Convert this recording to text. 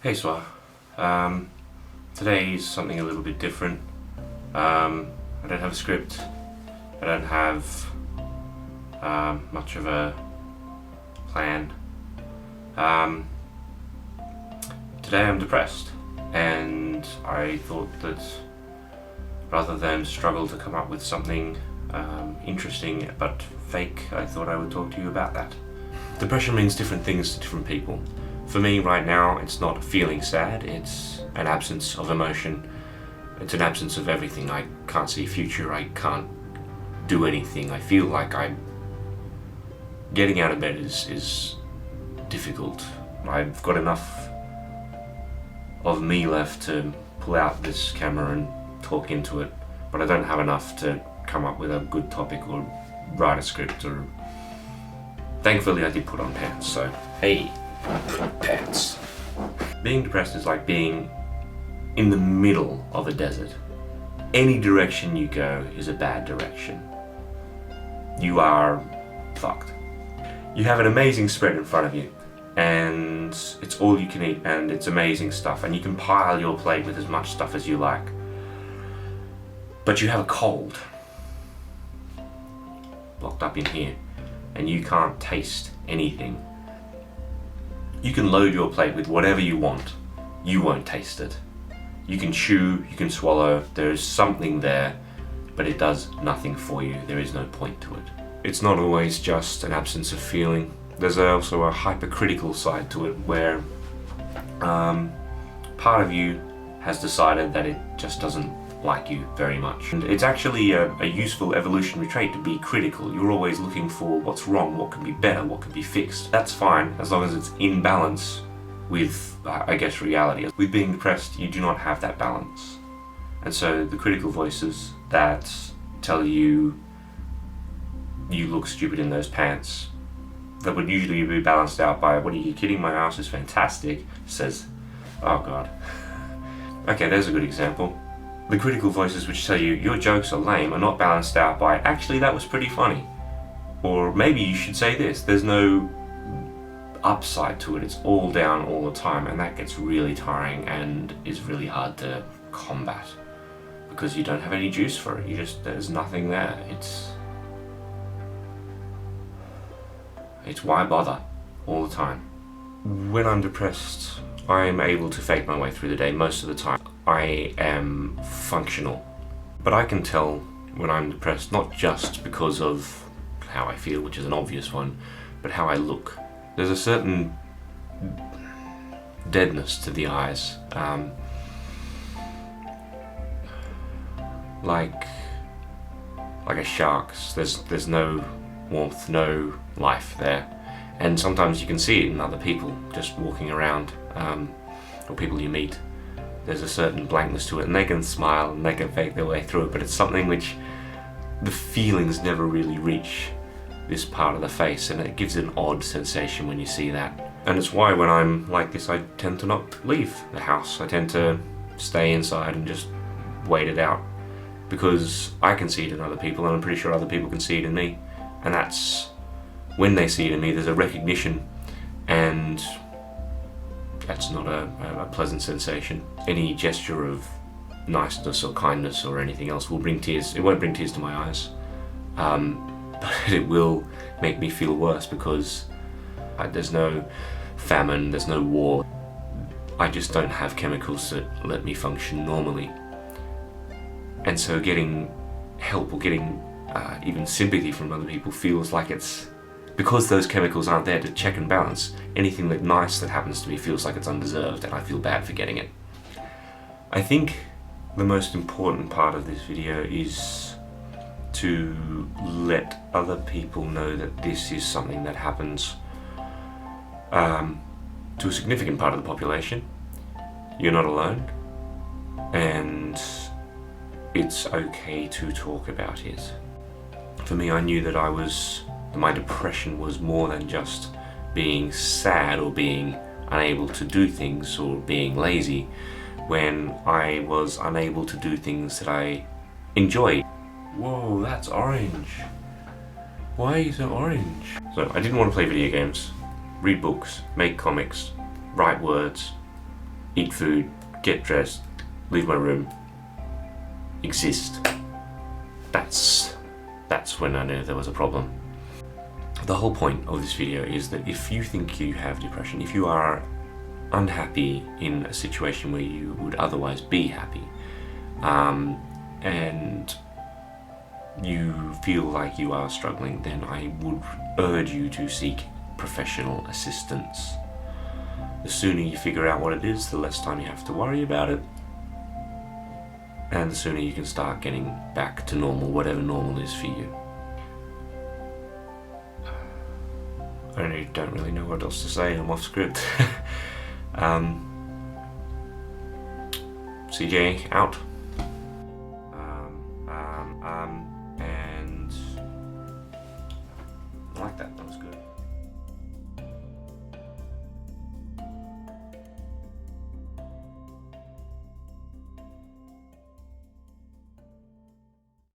Hey Swa, today is something a little bit different. I don't have a script, I don't have much of a plan. Today I'm depressed, and I thought that rather than struggle to come up with something interesting but fake, I thought I would talk to you about that. Depression means different things to different people. For me right now, it's not feeling sad, it's an absence of emotion. It's an absence of everything. I can't see a future, I can't do anything. I feel like getting out of bed is difficult. I've got enough of me left to pull out this camera and talk into it, but I don't have enough to come up with a good topic or write a script. Or thankfully I did put on pants, so hey, pants. Being depressed is like being in the middle of a desert. Any direction you go is a bad direction. You are fucked. You have an amazing spread in front of you, and it's all you can eat, and it's amazing stuff, and you can pile your plate with as much stuff as you like. But you have a cold locked up in here, and you can't taste anything. You can load your plate with whatever you want, you won't taste it. You can chew, you can swallow, there is something there, but it does nothing for you. There is no point to it. It's not always just an absence of feeling. There's also a hypercritical side to it where part of you has decided that it just doesn't like you very much. And it's actually a useful evolutionary trait to be critical. You're always looking for what's wrong, what can be better, what can be fixed. That's fine as long as it's in balance with, I guess, reality. With being depressed, you do not have that balance. And so the critical voices that tell you you look stupid in those pants, that would usually be balanced out by, what are you kidding, my ass is fantastic, says, oh god. Okay, there's a good example. The critical voices which tell you your jokes are lame are not balanced out by, actually that was pretty funny. Or maybe you should say this. There's no upside to it, it's all down all the time, and that gets really tiring and is really hard to combat because you don't have any juice for it. There's nothing there. It's why bother all the time. When I'm depressed, I'm able to fake my way through the day most of the time. I am functional, but I can tell when I'm depressed, not just because of how I feel, which is an obvious one, but how I look. There's a certain deadness to the eyes, like a shark's. There's no warmth, no life there, and sometimes you can see it in other people just walking around, or people you meet. There's a certain blankness to it, and they can smile and they can fake their way through it, but it's something which the feelings never really reach this part of the face, and it gives an odd sensation when you see that. And it's why when I'm like this, I tend to not leave the house. I tend to stay inside and just wait it out, because I can see it in other people, and I'm pretty sure other people can see it in me. And that's when they see it in me, there's a recognition, and that's not a pleasant sensation. Any gesture of niceness or kindness or anything else will bring tears. It won't bring tears to my eyes, but it will make me feel worse, because there's no famine, there's no war. I just don't have chemicals that let me function normally. And so getting help or getting even sympathy from other people feels like it's, because those chemicals aren't there to check and balance, anything nice that happens to me feels like it's undeserved, and I feel bad for getting it. I think the most important part of this video is to let other people know that this is something that happens to a significant part of the population. You're not alone, and it's okay to talk about it. For me, I knew that my depression was more than just being sad or being unable to do things or being lazy, when I was unable to do things that I enjoyed. Whoa, that's orange. Why are you so orange? So I didn't want to play video games, read books, make comics, write words, eat food, get dressed, leave my room, exist. That's when I knew there was a problem. The whole point of this video is that if you think you have depression, if you are unhappy in a situation where you would otherwise be happy, and you feel like you are struggling, then I would urge you to seek professional assistance. The sooner you figure out what it is, the less time you have to worry about it, and the sooner you can start getting back to normal, whatever normal is for you. I don't really know what else to say, I'm off script. CJ out.